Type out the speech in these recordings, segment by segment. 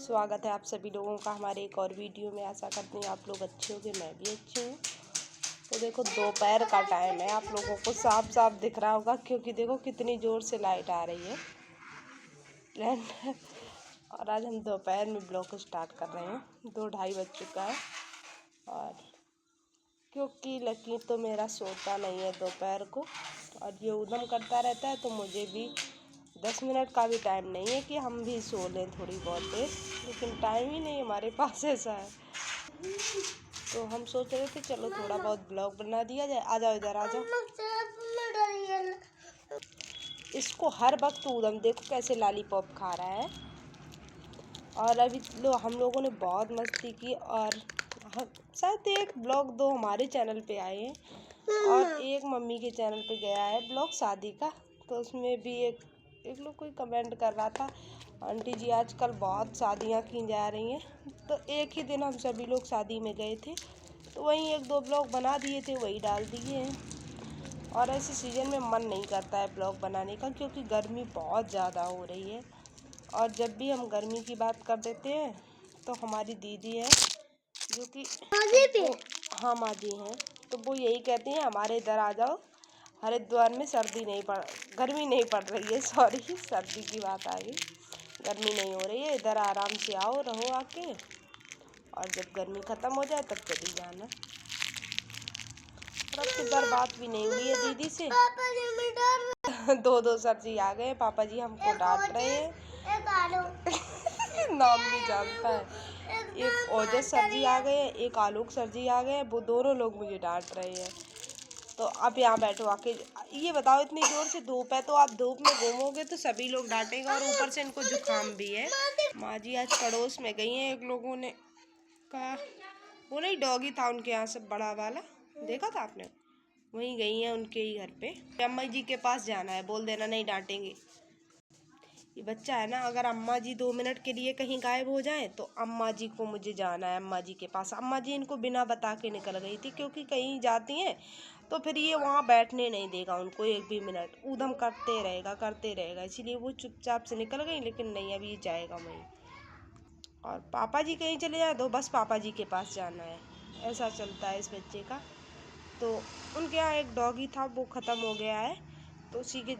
स्वागत है आप सभी लोगों का हमारे एक और वीडियो में। आशा करती हूँ आप लोग अच्छे होंगे, मैं भी अच्छी हूँ। तो देखो दोपहर का टाइम है, आप लोगों को साफ साफ दिख रहा होगा क्योंकि देखो कितनी ज़ोर से लाइट आ रही है। और आज हम दोपहर में ब्लॉग स्टार्ट कर रहे हैं। 2-2:30 बज चुका है और क्योंकि लकी तो मेरा सोता नहीं है दोपहर को और ये उधम करता रहता है, तो मुझे भी 10 मिनट का भी टाइम नहीं है कि हम भी सो लें थोड़ी बहुत देर, लेकिन टाइम ही नहीं हमारे पास ऐसा है। तो हम सोच रहे थे चलो थोड़ा बहुत ब्लॉग बना दिया जाए। आ जाओ इधर आ जाओ। इसको हर वक्त उधम देखो कैसे लॉलीपॉप खा रहा है। और अभी हम लोगों ने बहुत मस्ती की और शायद एक ब्लॉग 2 हमारे चैनल पे आए हैं और एक मम्मी के चैनल पे गया है ब्लॉग शादी का। तो उसमें भी एक लोग कोई कमेंट कर रहा था, आंटी जी आजकल बहुत शादियां की जा रही हैं। तो एक ही दिन हम सभी लोग शादी में गए थे, तो वहीं 1-2 ब्लॉग बना दिए थे, वही डाल दिए हैं। और ऐसे सीज़न में मन नहीं करता है ब्लॉग बनाने का क्योंकि गर्मी बहुत ज़्यादा हो रही है। और जब भी हम गर्मी की बात कर देते हैं तो हमारी दीदी है जो कि हाँ माँ जी हैं, तो वो यही कहती हैं हमारे इधर आ जाओ, हरिद्वार में गर्मी नहीं पड़ रही है। सॉरी, सर्दी की बात आ गई। गर्मी नहीं हो रही है, इधर आराम से आओ, रहो आके, और जब गर्मी ख़त्म हो जाए तब चली जाना। और अब इधर बात भी नहीं हुई है दीदी से। 2 सर जी आ गए, पापा जी हमको डांट रहे हैं। नाम भी जानता है। एक ओजस सर जी आ गए, एक आलोक सर जी आ गए, वो दोनों लोग मुझे डांट रहे हैं। तो अब यहाँ बैठो आके, ये बताओ इतनी जोर से धूप है, तो आप धूप में घूमोगे तो सभी लोग डांटेंगे और ऊपर से इनको जुकाम भी है। माँ जी आज पड़ोस में गई हैं, एक लोगों ने कहा, वो नहीं डॉगी था उनके यहाँ से बड़ा वाला, देखा था आपने, वहीं गई हैं उनके ही घर पे। अम्मा जी के पास जाना है, बोल देना नहीं डांटेंगे। ये बच्चा है ना, अगर अम्मा जी 2 मिनट के लिए कहीं गायब हो जाए तो अम्मा जी को मुझे जाना है अम्मा जी के पास। अम्मा जी इनको बिना बता के निकल गई थी क्योंकि कहीं जाती हैं तो फिर ये वहाँ बैठने नहीं देगा उनको एक भी मिनट, ऊधम करते रहेगा, इसीलिए वो चुपचाप से निकल गई। लेकिन नहीं, अभी ये जाएगा वहीं। और पापा जी कहीं चले जाए तो बस पापा जी के पास जाना है, ऐसा चलता है इस बच्चे का। तो उनके यहाँ एक डॉगी था, वो ख़त्म हो गया है, तो उसी के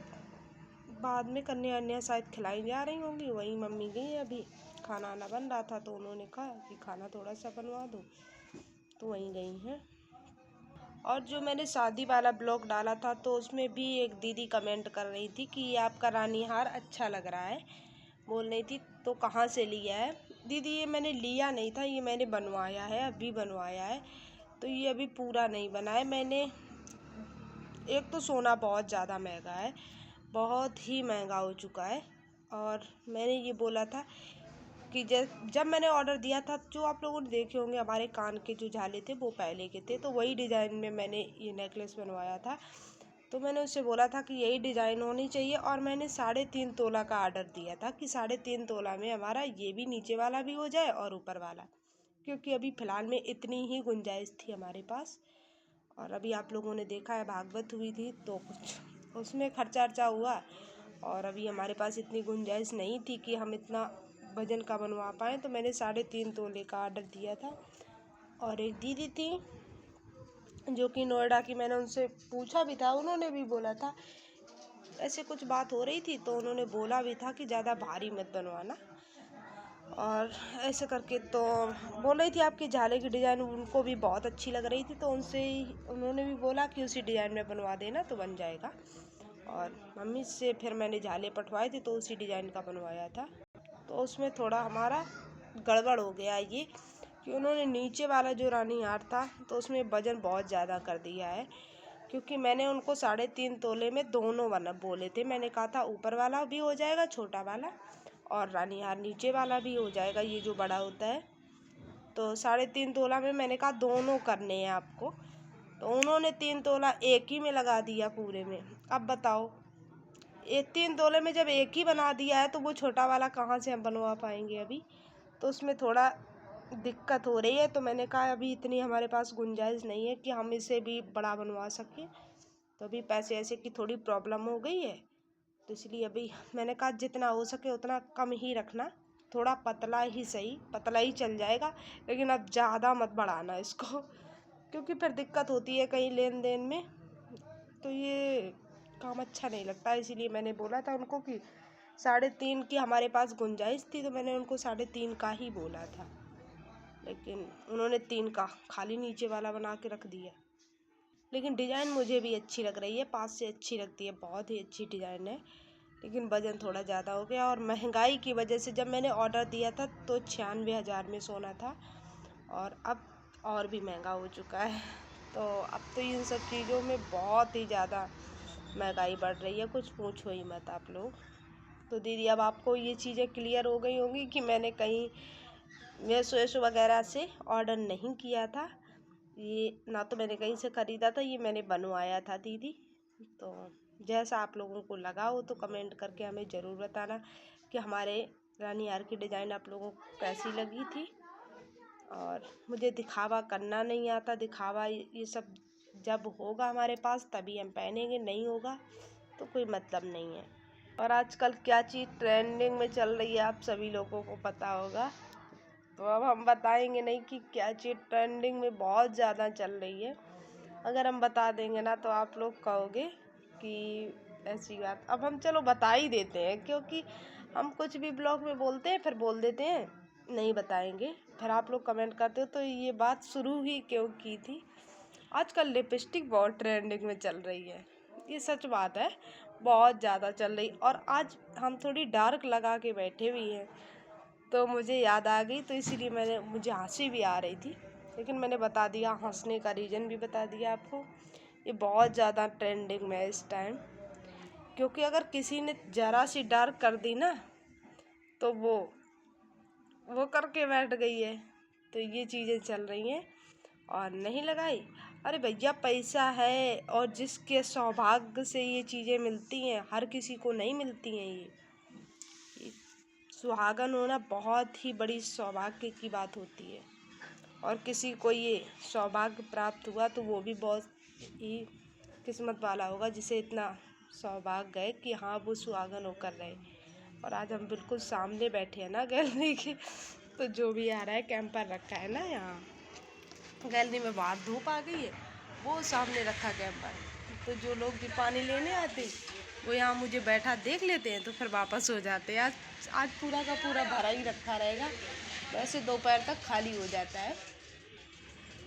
बाद में कन्या अन्या शायद खिलाई जा रही होंगी। वहीं मम्मी गई, अभी खाना आना बन रहा था तो उन्होंने कहा कि खाना थोड़ा सा बनवा दो, तो वहीं गई हैं। और जो मैंने शादी वाला ब्लॉग डाला था तो उसमें भी एक दीदी कमेंट कर रही थी कि ये आपका रानी हार अच्छा लग रहा है, बोल रही थी। तो कहाँ से लिया है दीदी? ये मैंने लिया नहीं था, ये मैंने बनवाया है, अभी बनवाया है। तो ये अभी पूरा नहीं बना है मैंने। एक तो सोना बहुत ज़्यादा महंगा है, बहुत ही महंगा हो चुका है। और मैंने ये बोला था कि जब मैंने ऑर्डर दिया था, जो आप लोगों ने देखे होंगे हमारे कान के जो झाले थे वो पहले के थे, तो वही डिज़ाइन में मैंने ये नेकलेस बनवाया था। तो मैंने उससे बोला था कि यही डिज़ाइन होनी चाहिए और मैंने 3.5 तोला का ऑर्डर दिया था कि 3.5 तोला में हमारा ये भी नीचे वाला भी हो जाए और ऊपर वाला, क्योंकि अभी फ़िलहाल में इतनी ही गुंजाइश थी हमारे पास। और अभी आप लोगों ने देखा है भागवत हुई थी तो कुछ उसमें खर्चा अर्चा हुआ, और अभी हमारे पास इतनी गुंजाइश नहीं थी कि हम इतना वजन का बनवा पाएँ, तो मैंने 3.5 तोले का ऑर्डर दिया था। और एक दीदी थी जो कि नोएडा की, मैंने उनसे पूछा भी था, उन्होंने भी बोला था, ऐसे कुछ बात हो रही थी तो उन्होंने बोला भी था कि ज़्यादा भारी मत बनवाना। और ऐसे करके तो बोल रही थी आपकी झाले की डिज़ाइन उनको भी बहुत अच्छी लग रही थी, तो उन्होंने भी बोला कि उसी डिज़ाइन में बनवा देना तो बन जाएगा। और मम्मी से फिर मैंने झाले पटवाए थे तो उसी डिज़ाइन का बनवाया था। तो उसमें थोड़ा हमारा गड़बड़ हो गया ये कि उन्होंने नीचे वाला जो रानी हार था तो उसमें वज़न बहुत ज़्यादा कर दिया है, क्योंकि मैंने उनको 3.5 तोले में दोनों बना बोले थे। मैंने कहा था ऊपर वाला भी हो जाएगा छोटा वाला और रानी हार नीचे वाला भी हो जाएगा, ये जो बड़ा होता है। तो 3.5 तोला में मैंने कहा दोनों करने हैं आपको, तो उन्होंने 3 तोला एक ही में लगा दिया पूरे में। अब बताओ, ये 3 तोले में जब एक ही बना दिया है तो वो छोटा वाला कहाँ से हम बनवा पाएंगे अभी? तो उसमें थोड़ा दिक्कत हो रही है। तो मैंने कहा अभी इतनी हमारे पास गुंजाइश नहीं है कि हम इसे भी बड़ा बनवा सकें, तो अभी पैसे ऐसे की थोड़ी प्रॉब्लम हो गई है, तो इसलिए अभी मैंने कहा जितना हो सके उतना कम ही रखना, थोड़ा पतला ही सही, पतला ही चल जाएगा, लेकिन अब ज़्यादा मत बढ़ाना इसको, क्योंकि फिर दिक्कत होती है कहीं लेन देन में, तो ये काम अच्छा नहीं लगता। इसीलिए मैंने बोला था उनको कि 3.5 की हमारे पास गुंजाइश थी, तो मैंने उनको 3.5 का ही बोला था, लेकिन उन्होंने 3 का खाली नीचे वाला बना के रख दिया। लेकिन डिज़ाइन मुझे भी अच्छी लग रही है, पास से अच्छी लगती है, बहुत ही अच्छी डिज़ाइन है, लेकिन वज़न थोड़ा ज़्यादा हो गया। और महंगाई की वजह से जब मैंने ऑर्डर दिया था तो 96,000 में सोना था, और अब और भी महंगा हो चुका है। तो अब तो इन सब चीज़ों में बहुत ही ज़्यादा महंगाई बढ़ रही है, कुछ पूछो ही मत आप लोग। तो दीदी अब आपको ये चीज़ें क्लियर हो गई होंगी कि मैंने कहीं मीशो वगैरह से ऑर्डर नहीं किया था, ये ना तो मैंने कहीं से ख़रीदा था, ये मैंने बनवाया था दीदी। तो जैसा आप लोगों को लगा हो तो कमेंट करके हमें ज़रूर बताना कि हमारे रानी हार की डिज़ाइन आप लोगों को कैसी लगी थी। और मुझे दिखावा करना नहीं आता, दिखावा ये सब जब होगा हमारे पास तभी हम पहनेंगे, नहीं होगा तो कोई मतलब नहीं है। और आजकल क्या चीज़ ट्रेंडिंग में चल रही है आप सभी लोगों को पता होगा, तो अब हम बताएंगे नहीं कि क्या चीज़ ट्रेंडिंग में बहुत ज़्यादा चल रही है। अगर हम बता देंगे ना तो आप लोग कहोगे कि ऐसी बात। अब हम चलो बता ही देते हैं, क्योंकि हम कुछ भी ब्लॉग में बोलते हैं फिर बोल देते हैं नहीं बताएंगे, फिर आप लोग कमेंट करते हो तो ये बात शुरू ही क्यों की थी। आजकल लिपस्टिक बहुत ट्रेंडिंग में चल रही है, ये सच बात है, बहुत ज़्यादा चल रही। और आज हम थोड़ी डार्क लगा के बैठे हुए हैं, तो मुझे याद आ गई, तो इसीलिए मुझे हंसी भी आ रही थी, लेकिन मैंने बता दिया, हंसने का रीज़न भी बता दिया आपको। ये बहुत ज़्यादा ट्रेंडिंग में है इस टाइम, क्योंकि अगर किसी ने ज़रा सी डार्क कर दी ना तो वो करके बैठ गई है। तो ये चीज़ें चल रही हैं, और नहीं लगाई, अरे भैया पैसा है, और जिसके सौभाग्य से ये चीज़ें मिलती हैं, हर किसी को नहीं मिलती हैं। ये सुहागन होना बहुत ही बड़ी सौभाग्य की बात होती है, और किसी को ये सौभाग्य प्राप्त हुआ तो वो भी बहुत ही किस्मत वाला होगा, जिसे इतना सौभाग्य है कि हाँ वो सुहागन होकर रहे। और आज हम बिल्कुल सामने बैठे हैं ना गैलरी के, तो जो भी आ रहा है कैंपर रखा है ना यहाँ गैलरी में, बाहर धूप आ गई है, वो सामने रखा कैंपर, तो जो लोग भी पानी लेने आते वो यहाँ मुझे बैठा देख लेते हैं तो फिर वापस हो जाते हैं। आज पूरा का पूरा भरा ही रखा रहेगा, वैसे दोपहर तक खाली हो जाता है,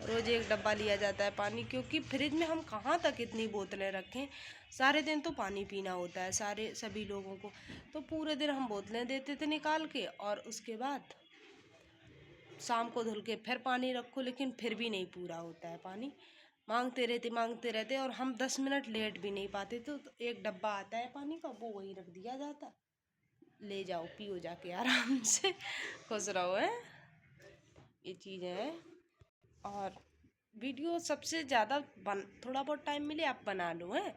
रोज़ एक डब्बा लिया जाता है पानी, क्योंकि फ्रिज में हम कहाँ तक इतनी बोतलें रखें, सारे दिन तो पानी पीना होता है सभी लोगों को, तो पूरे दिन हम बोतलें देते थे निकाल के, और उसके बाद शाम को धुल के फिर पानी रखो, लेकिन फिर भी नहीं पूरा होता है पानी, मांगते रहते, और हम 10 मिनट लेट भी नहीं पाते, तो एक डब्बा आता है पानी का, वो वही रख दिया जाता, ले जाओ पियो जाके आराम से, खुश रहो है। ये चीज़ें हैं। और वीडियो सबसे ज़्यादा थोड़ा बहुत टाइम मिले आप बना लो है,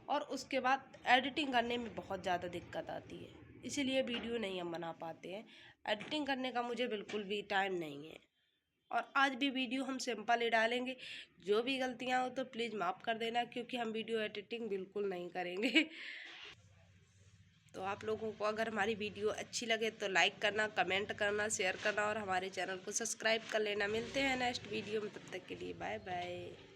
और उसके बाद एडिटिंग करने में बहुत ज़्यादा दिक्कत आती है, इसीलिए वीडियो नहीं हम बना पाते हैं। एडिटिंग करने का मुझे बिल्कुल भी टाइम नहीं है, और आज भी वीडियो हम सिंपल ही डालेंगे, जो भी गलतियाँ हो तो प्लीज़ माफ़ कर देना, क्योंकि हम वीडियो एडिटिंग बिल्कुल नहीं करेंगे। तो आप लोगों को अगर हमारी वीडियो अच्छी लगे तो लाइक करना, कमेंट करना, शेयर करना, और हमारे चैनल को सब्सक्राइब कर लेना। मिलते हैं नेक्स्ट वीडियो में, तब तक के लिए बाय बाय।